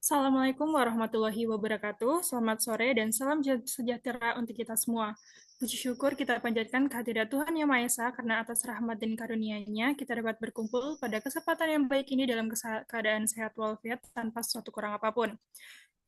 Assalamualaikum warahmatullahi wabarakatuh. Selamat sore dan salam sejahtera untuk kita semua. Puji syukur kita panjatkan kehadirat Tuhan Yang Maha Esa karena atas rahmat dan karunia-Nya kita dapat berkumpul pada kesempatan yang baik ini dalam keadaan sehat walafiat tanpa suatu kurang apapun.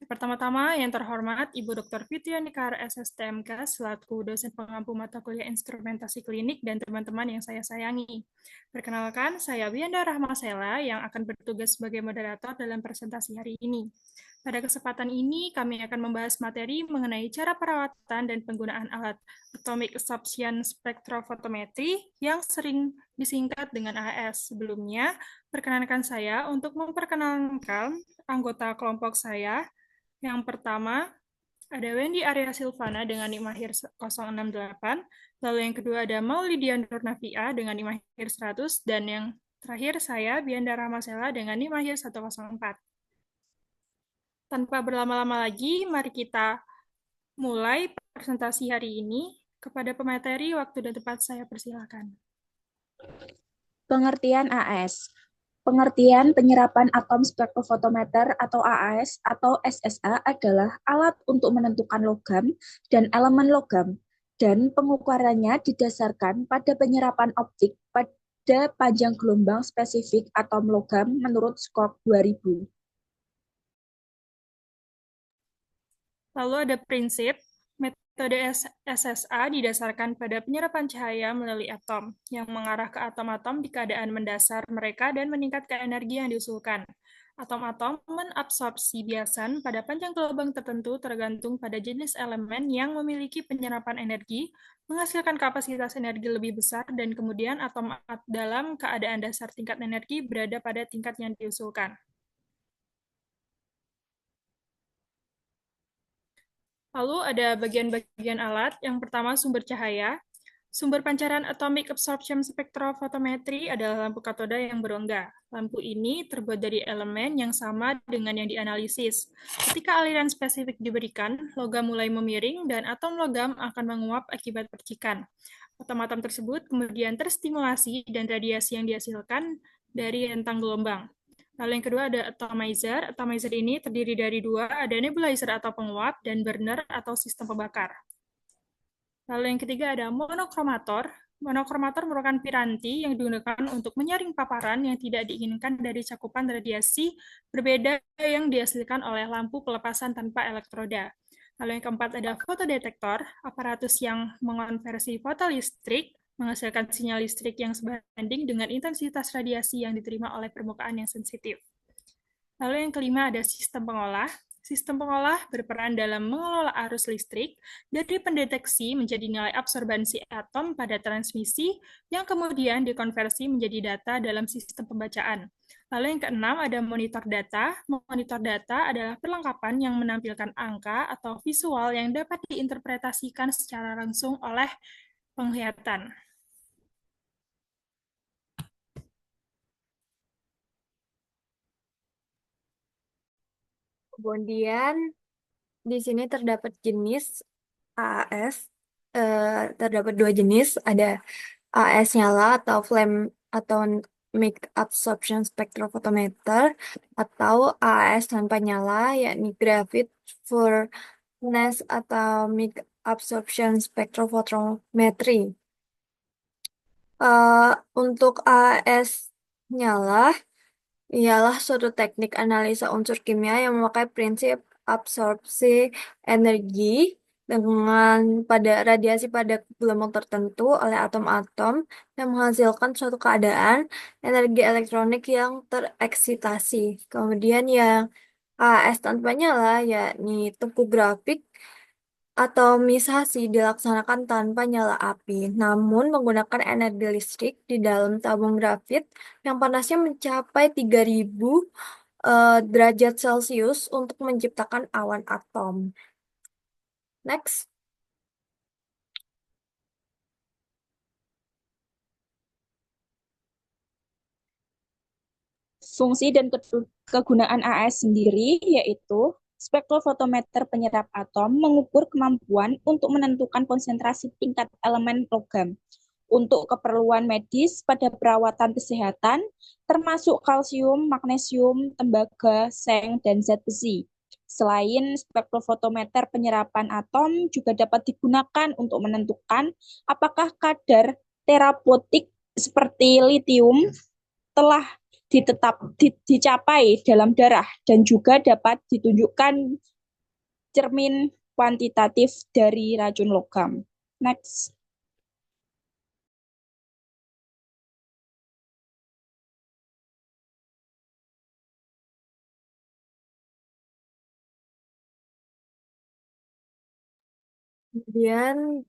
Pertama-tama, yang terhormat Ibu Dr. Fitri-Nikar SSTMK selaku dosen pengampu mata kuliah instrumentasi klinik dan teman-teman yang saya sayangi. Perkenalkan, saya Wianda Rahmasela yang akan bertugas sebagai moderator dalam presentasi hari ini. Pada kesempatan ini, kami akan membahas materi mengenai cara perawatan dan penggunaan alat Atomic Absorption Spectrophotometry yang sering disingkat dengan AS. Sebelumnya, perkenankan saya untuk memperkenalkan anggota kelompok saya. Yang pertama, ada Wendy Arya Silvana dengan NIK Mahir 068, lalu yang kedua ada Maulidia Nurnafia dengan NIK Mahir 100, dan yang terakhir saya, Bianda Ramasela dengan NIK Mahir 104. Tanpa berlama-lama lagi, mari kita mulai presentasi hari ini. Kepada pemateri, waktu dan tempat saya persilakan. Pengertian AS. Pengertian penyerapan atom spektrofotometer atau AAS atau SSA adalah alat untuk menentukan logam dan elemen logam, dan pengukurannya didasarkan pada penyerapan optik pada panjang gelombang spesifik atom logam menurut skop 2000. Lalu ada prinsip. Metode SSA didasarkan pada penyerapan cahaya melalui atom, yang mengarah ke atom-atom di keadaan mendasar mereka dan meningkatkan energi yang diusulkan. Atom-atom menabsorpsi biasan pada panjang gelombang tertentu tergantung pada jenis elemen yang memiliki penyerapan energi, menghasilkan kapasitas energi lebih besar, dan kemudian atom dalam keadaan dasar tingkat energi berada pada tingkat yang diusulkan. Lalu ada bagian-bagian alat. Yang pertama, sumber cahaya. Sumber pancaran Atomic Absorption Spectrophotometry adalah lampu katoda yang berongga. Lampu ini terbuat dari elemen yang sama dengan yang dianalisis. Ketika aliran spesifik diberikan, logam mulai memiring dan atom logam akan menguap akibat percikan. Atom-atom tersebut kemudian terstimulasi dan radiasi yang dihasilkan dari rentang gelombang. Lalu yang kedua ada atomizer. Atomizer ini terdiri dari dua, ada nebulizer atau penguap dan burner atau sistem pembakar. Lalu yang ketiga ada monokromator. Monokromator merupakan piranti yang digunakan untuk menyaring paparan yang tidak diinginkan dari cakupan radiasi berbeda yang dihasilkan oleh lampu pelepasan tanpa elektroda. Lalu yang keempat ada fotodetektor, aparatus yang mengonversi fotolistrik, menghasilkan sinyal listrik yang sebanding dengan intensitas radiasi yang diterima oleh permukaan yang sensitif. Lalu yang kelima ada sistem pengolah. Sistem pengolah berperan dalam mengelola arus listrik dari pendeteksi menjadi nilai absorbansi atom pada transmisi yang kemudian dikonversi menjadi data dalam sistem pembacaan. Lalu yang keenam ada monitor data. Monitor data adalah perlengkapan yang menampilkan angka atau visual yang dapat diinterpretasikan secara langsung oleh penglihatan. Kemudian di sini terdapat jenis AAS, terdapat dua jenis, ada AAS nyala atau flame atomic absorption spectrophotometer atau AAS tanpa nyala, yakni graphite furnace atomic absorption spectrophotometry. Untuk AAS nyala ialah suatu teknik analisa unsur kimia yang memakai prinsip absorpsi energi dengan radiasi pada gelombang tertentu oleh atom-atom yang menghasilkan suatu keadaan energi elektronik yang tereksitasi. Kemudian yang AS tanpa nyala yakni topografik atomisasi dilaksanakan tanpa nyala api, namun menggunakan energi listrik di dalam tabung grafit yang panasnya mencapai 3000 derajat Celcius untuk menciptakan awan atom. Next. Fungsi dan kegunaan AS sendiri yaitu spektrofotometer penyerap atom mengukur kemampuan untuk menentukan konsentrasi tingkat elemen logam. untuk keperluan medis pada perawatan kesehatan, termasuk kalsium, magnesium, tembaga, seng, dan zat besi. Selain spektrofotometer penyerapan atom juga dapat digunakan untuk menentukan apakah kadar terapeutik seperti litium telah dicapai dalam darah dan juga dapat ditunjukkan cermin kuantitatif dari racun logam. Next. Kemudian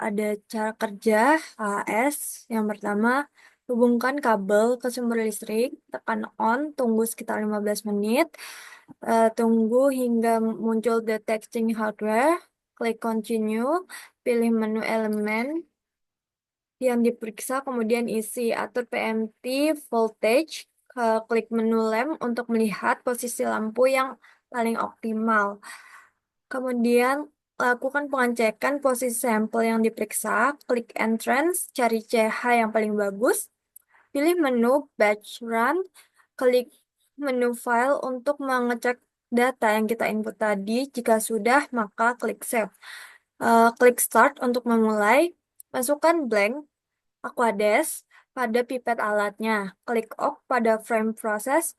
ada cara kerja AS. Yang pertama, hubungkan kabel ke sumber listrik, tekan on, tunggu sekitar 15 menit, tunggu hingga muncul detecting hardware, klik continue, pilih menu elemen yang diperiksa, kemudian isi, atur PMT voltage, klik menu lamp untuk melihat posisi lampu yang paling optimal. Kemudian lakukan pengecekan posisi sampel yang diperiksa, klik entrance, cari CH yang paling bagus, pilih menu batch run, klik menu file untuk mengecek data yang kita input tadi. Jika sudah, maka klik save. Klik start untuk memulai, masukkan blank Aquades pada pipet alatnya, klik OK pada frame process,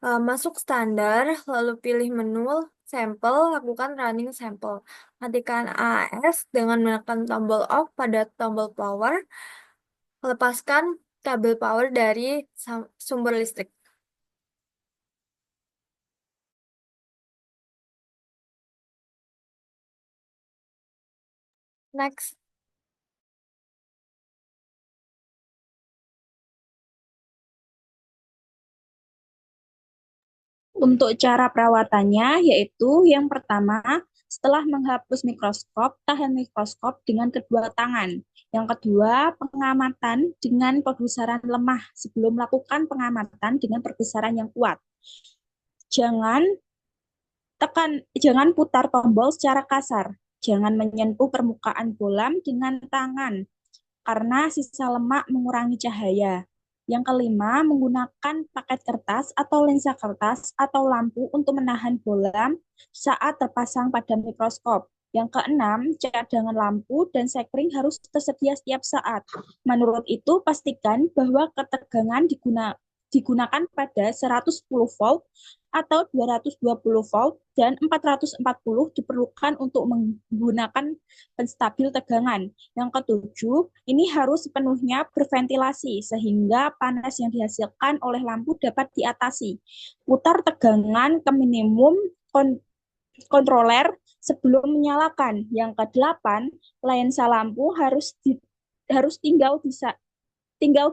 masuk standar, lalu pilih menu sampel, lakukan running sampel. Matikan AS dengan menekan tombol off pada tombol power, lepaskan kabel power dari sumber listrik. Next. Untuk cara perawatannya yaitu yang pertama, setelah menghapus mikroskop, tahan mikroskop dengan kedua tangan. Yang kedua, pengamatan dengan perbesaran lemah sebelum melakukan pengamatan dengan perbesaran yang kuat. Jangan putar tombol secara kasar. Jangan menyentuh permukaan bolam dengan tangan karena sisa lemak mengurangi cahaya. Yang kelima, menggunakan paket kertas atau lensa kertas atau lampu untuk menahan bolam saat terpasang pada mikroskop. Yang keenam, cadangan lampu dan sekring harus tersedia setiap saat. Menurut itu, pastikan bahwa ketegangan digunakan pada 110 volt atau 220 volt dan 440 diperlukan untuk menggunakan penstabil tegangan. Yang ketujuh, ini harus sepenuhnya berventilasi sehingga panas yang dihasilkan oleh lampu dapat diatasi. Putar tegangan ke minimum kontroler sebelum menyalakan. Yang kedelapan, lensa lampu harus tinggal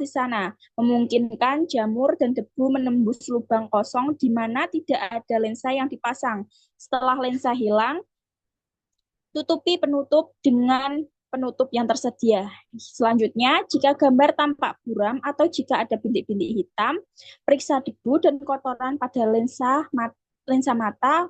di sana, memungkinkan jamur dan debu menembus lubang kosong di mana tidak ada lensa yang dipasang. Setelah lensa hilang, tutupi penutup dengan penutup yang tersedia. Selanjutnya, jika gambar tampak buram atau jika ada bintik-bintik hitam, periksa debu dan kotoran pada lensa mata,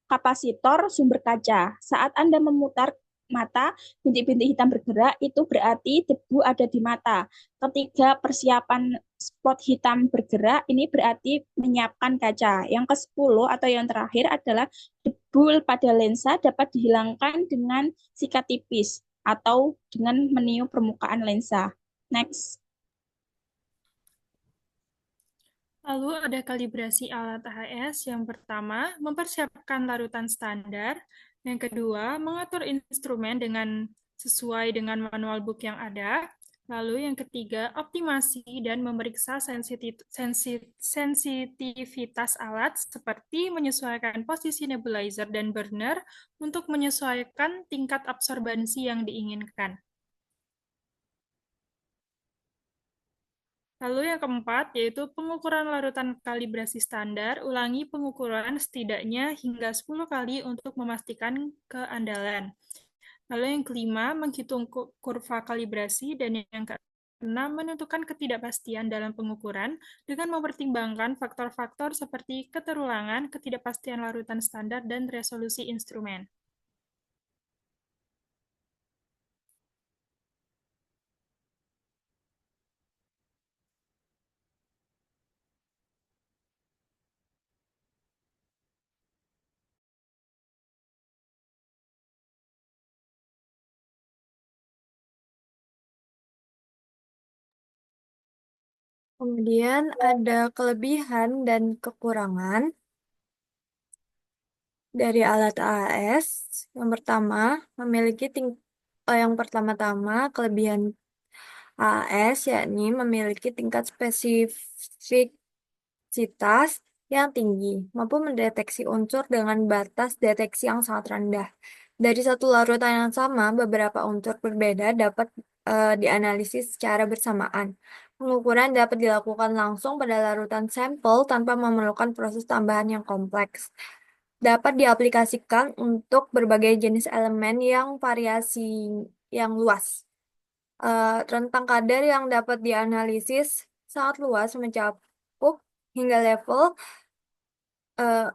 kapasitor, sumber kaca. Saat Anda memutar mata, bintik-bintik hitam bergerak, itu berarti debu ada di mata. Ketika persiapan spot hitam bergerak, ini berarti menyiapkan kaca. Yang ke-10 atau yang terakhir adalah debu pada lensa dapat dihilangkan dengan sikat tipis atau dengan meniup permukaan lensa. Next. Lalu ada kalibrasi alat AHS. Yang pertama, mempersiapkan larutan standar. Yang kedua, mengatur instrumen dengan sesuai dengan manual book yang ada. Lalu yang ketiga, optimasi dan memeriksa sensitivitas alat seperti menyesuaikan posisi nebulizer dan burner untuk menyesuaikan tingkat absorbansi yang diinginkan. Lalu yang keempat, yaitu pengukuran larutan kalibrasi standar. Ulangi pengukuran setidaknya hingga 10 kali untuk memastikan keandalan. Lalu yang kelima, menghitung kurva kalibrasi. Dan yang keenam, menentukan ketidakpastian dalam pengukuran dengan mempertimbangkan faktor-faktor seperti keterulangan, ketidakpastian larutan standar, dan resolusi instrumen. Kemudian ada kelebihan dan kekurangan dari alat AAS. Yang pertama, yang pertama-tama kelebihan AAS yakni memiliki tingkat spesifikitas yang tinggi, mampu mendeteksi unsur dengan batas deteksi yang sangat rendah. Dari satu larutan yang sama, beberapa unsur berbeda dapat dianalisis secara bersamaan. Pengukuran dapat dilakukan langsung pada larutan sampel tanpa memerlukan proses tambahan yang kompleks. Dapat diaplikasikan untuk berbagai jenis elemen yang variasi yang luas. Rentang kadar yang dapat dianalisis sangat luas mencakup hingga level eh,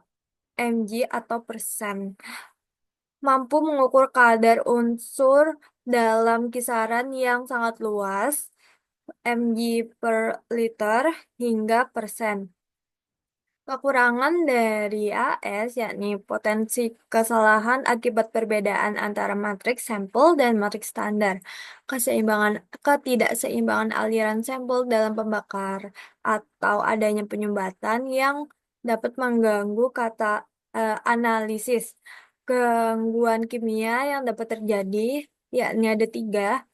mg atau persen. Mampu mengukur kadar unsur dalam kisaran yang sangat luas, mg per liter hingga persen. Kekurangan dari AS yakni potensi kesalahan akibat perbedaan antara matriks sampel dan matriks standar, ketidakseimbangan aliran sampel dalam pembakar, atau adanya penyumbatan yang dapat mengganggu analisis. Gangguan kimia yang dapat terjadi yakni ada tiga.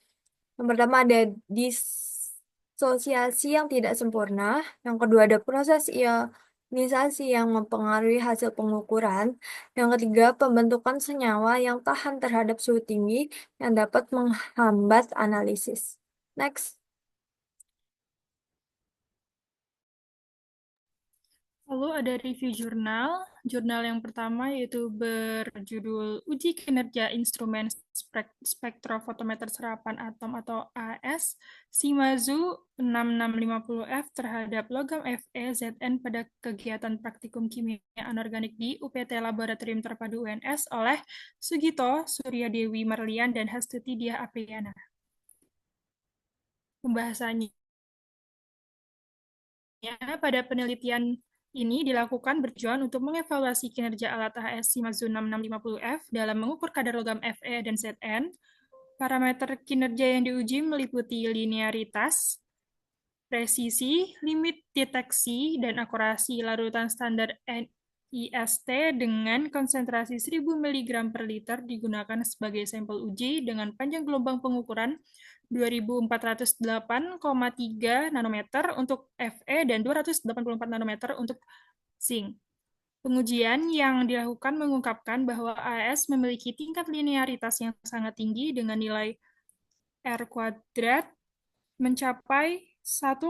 Yang pertama ada disosiasi yang tidak sempurna. Yang kedua ada proses ionisasi yang mempengaruhi hasil pengukuran. Yang ketiga pembentukan senyawa yang tahan terhadap suhu tinggi yang dapat menghambat analisis. Next. Lalu ada review jurnal. Jurnal yang pertama yaitu berjudul Uji Kinerja Instrumen Spektrofotometer Serapan Atom atau AS Shimazu 6650F terhadap logam FeZn pada kegiatan praktikum kimia anorganik di UPT Laboratorium Terpadu UNS oleh Sugito Suryadewi Marlian dan Hastuti Diah Apriyana. Pembahasannya pada penelitian ini dilakukan bertujuan untuk mengevaluasi kinerja alat AHS Shimazu 6650F dalam mengukur kadar logam Fe dan Zn. Parameter kinerja yang diuji meliputi linearitas, presisi, limit deteksi, dan akurasi larutan standar NIST dengan konsentrasi 1000 mg per liter digunakan sebagai sampel uji dengan panjang gelombang pengukuran 2408,3 nanometer untuk Fe dan 284 nanometer untuk zinc. Pengujian yang dilakukan mengungkapkan bahwa AS memiliki tingkat linearitas yang sangat tinggi dengan nilai R kuadrat mencapai 1,01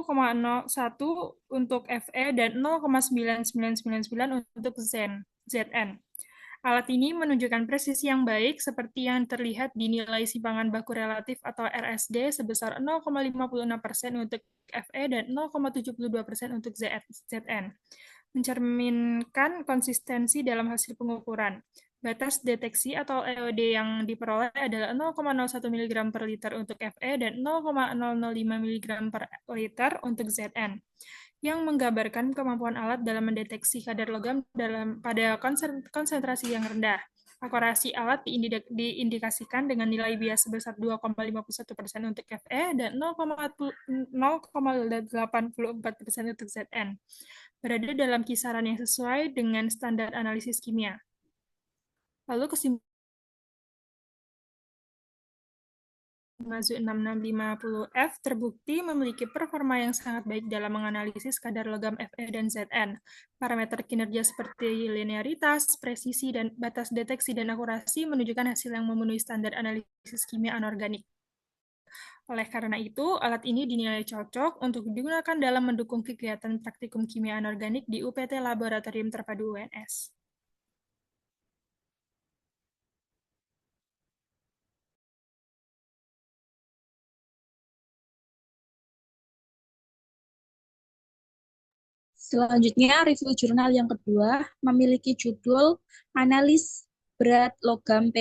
untuk Fe dan 0,9999 untuk Zn. Alat ini menunjukkan presisi yang baik seperti yang terlihat di nilai simpangan baku relatif atau RSD sebesar 0,56% untuk Fe dan 0,72% untuk Zn, mencerminkan konsistensi dalam hasil pengukuran. Batas deteksi atau EOD yang diperoleh adalah 0,01 mg per liter untuk Fe dan 0,005 mg per liter untuk Zn, yang menggambarkan kemampuan alat dalam mendeteksi kadar logam pada konsentrasi yang rendah. Akurasi alat diindikasikan dengan nilai bias sebesar 2,51% untuk Fe dan 0,84% untuk Zn, berada dalam kisaran yang sesuai dengan standar analisis kimia. Lalu kesimpulan Shimazu 6650F terbukti memiliki performa yang sangat baik dalam menganalisis kadar logam Fe dan Zn. Parameter kinerja seperti linearitas, presisi, dan batas deteksi dan akurasi menunjukkan hasil yang memenuhi standar analisis kimia anorganik. Oleh karena itu, alat ini dinilai cocok untuk digunakan dalam mendukung kegiatan praktikum kimia anorganik di UPT Laboratorium Terpadu UNS. Selanjutnya, review jurnal yang kedua memiliki judul Analisis berat logam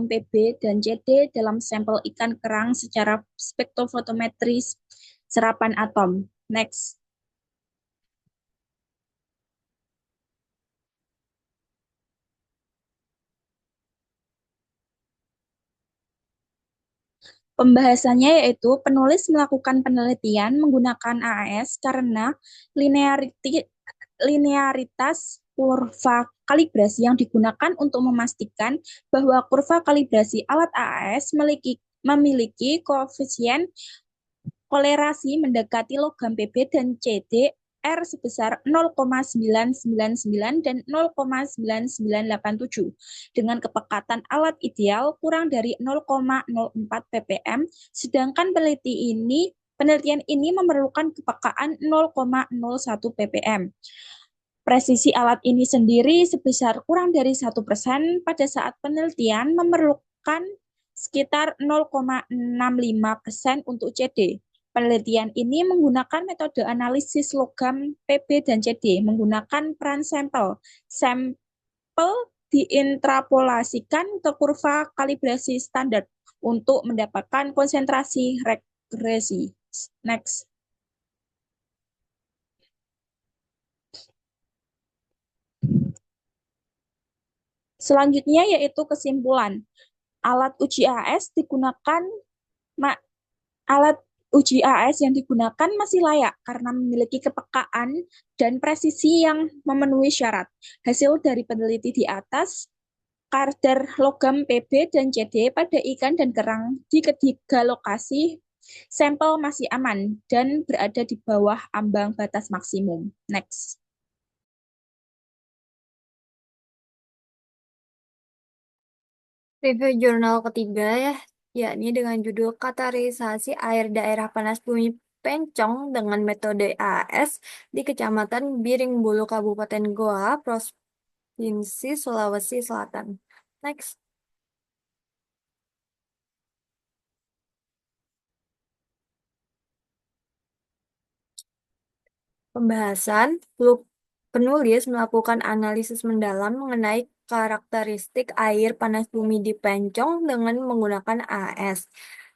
Pb dan Cd dalam sampel ikan kerang secara spektrofotometri serapan atom. Next. Pembahasannya yaitu penulis melakukan penelitian menggunakan AAS karena linearitas kurva kalibrasi yang digunakan untuk memastikan bahwa kurva kalibrasi alat AAS memiliki koefisien kolerasi mendekati logam PB dan CD R sebesar 0,999 dan 0,9987 dengan kepekatan alat ideal kurang dari 0,04 ppm, sedangkan penelitian ini memerlukan kepekaan 0,01 ppm. Presisi alat ini sendiri sebesar kurang dari 1% pada saat penelitian memerlukan sekitar 0,65% untuk CD. Penelitian ini menggunakan metode analisis logam PB dan CD menggunakan peran sampel. Sampel diintrapolasikan ke kurva kalibrasi standar untuk mendapatkan konsentrasi regresi. Next. Selanjutnya yaitu kesimpulan. Alat uji AS digunakan alat uji AS yang digunakan masih layak karena memiliki kepekaan dan presisi yang memenuhi syarat. Hasil dari peneliti di atas, kadar logam PB dan CD pada ikan dan kerang di ketiga lokasi sampel masih aman dan berada di bawah ambang batas maksimum. Next. Review jurnal ketiga yakni dengan judul Kategorisasi Air Daerah Panas Bumi Pencong dengan metode AS di Kecamatan Biringbulu, Kabupaten Goa, Provinsi Sulawesi Selatan. Next. Pembahasan, penulis melakukan analisis mendalam mengenai karakteristik air panas bumi di Pencong dengan menggunakan AS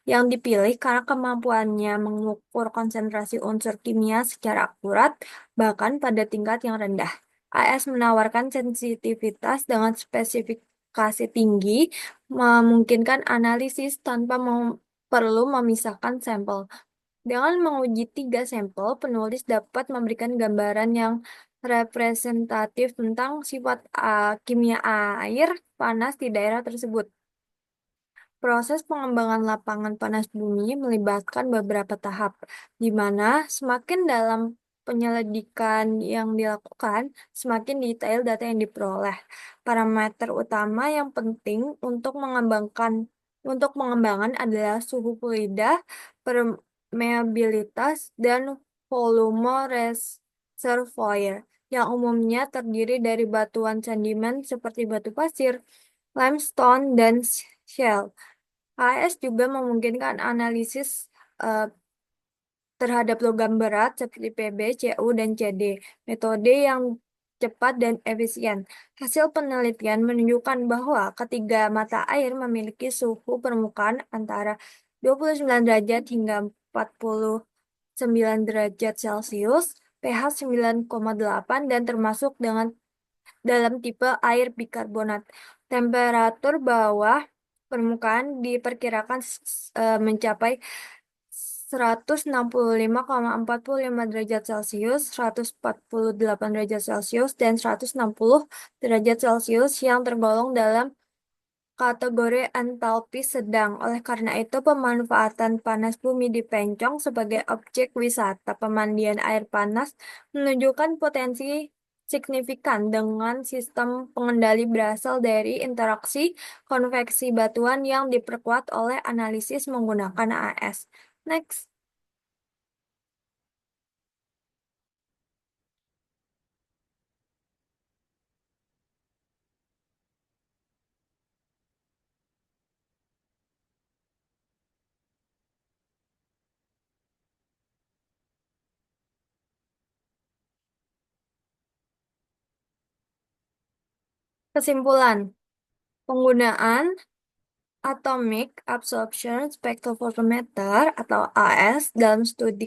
yang dipilih karena kemampuannya mengukur konsentrasi unsur kimia secara akurat, bahkan pada tingkat yang rendah. AS menawarkan sensitivitas dengan spesifikasi tinggi, memungkinkan analisis tanpa perlu memisahkan sampel. Dengan menguji 3 sampel, penulis dapat memberikan gambaran yang representatif tentang sifat kimia air panas di daerah tersebut. Proses pengembangan lapangan panas bumi melibatkan beberapa tahap, di mana semakin dalam penyelidikan yang dilakukan, semakin detail data yang diperoleh. Parameter utama yang penting untuk pengembangan adalah suhu fluida, permeabilitas, dan volume reservoir, yang umumnya terdiri dari batuan sedimen seperti batu pasir, limestone, dan shale. AS juga memungkinkan analisis eh, terhadap logam berat seperti Pb, Cu, dan Cd, metode yang cepat dan efisien. Hasil penelitian menunjukkan bahwa ketiga mata air memiliki suhu permukaan antara 29 derajat hingga 49 derajat Celcius, pH 9,8 dan termasuk dalam tipe air bikarbonat. Temperatur bawah permukaan diperkirakan mencapai 165,45 derajat Celcius, 148 derajat Celcius, dan 160 derajat Celcius yang tergolong dalam kategori entalpi sedang. Oleh karena itu, pemanfaatan panas bumi di Pencong sebagai objek wisata pemandian air panas menunjukkan potensi signifikan dengan sistem pengendali berasal dari interaksi konveksi batuan yang diperkuat oleh analisis menggunakan AS. Next. Kesimpulan, penggunaan Atomic Absorption Spectrophotometer atau AS dalam studi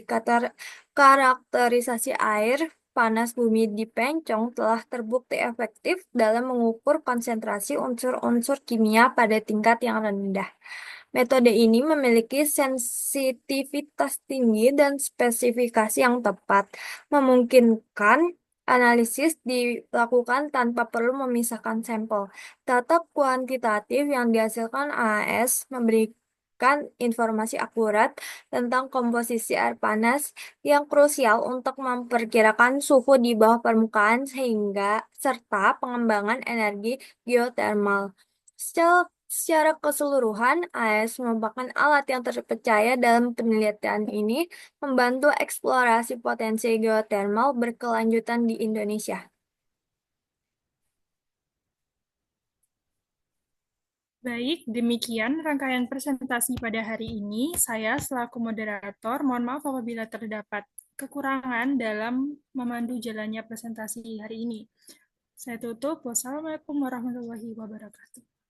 karakterisasi air panas bumi di Pencong telah terbukti efektif dalam mengukur konsentrasi unsur-unsur kimia pada tingkat yang rendah. Metode ini memiliki sensitivitas tinggi dan spesifikasi yang tepat, memungkinkan analisis dilakukan tanpa perlu memisahkan sampel. Data kuantitatif yang dihasilkan AAS memberikan informasi akurat tentang komposisi air panas yang krusial untuk memperkirakan suhu di bawah permukaan serta pengembangan energi geotermal. Secara keseluruhan, AS merupakan alat yang terpercaya dalam penelitian ini, membantu eksplorasi potensi geotermal berkelanjutan di Indonesia. Baik, demikian rangkaian presentasi pada hari ini. Saya selaku moderator, mohon maaf apabila terdapat kekurangan dalam memandu jalannya presentasi hari ini. Saya tutup. Wassalamualaikum warahmatullahi wabarakatuh.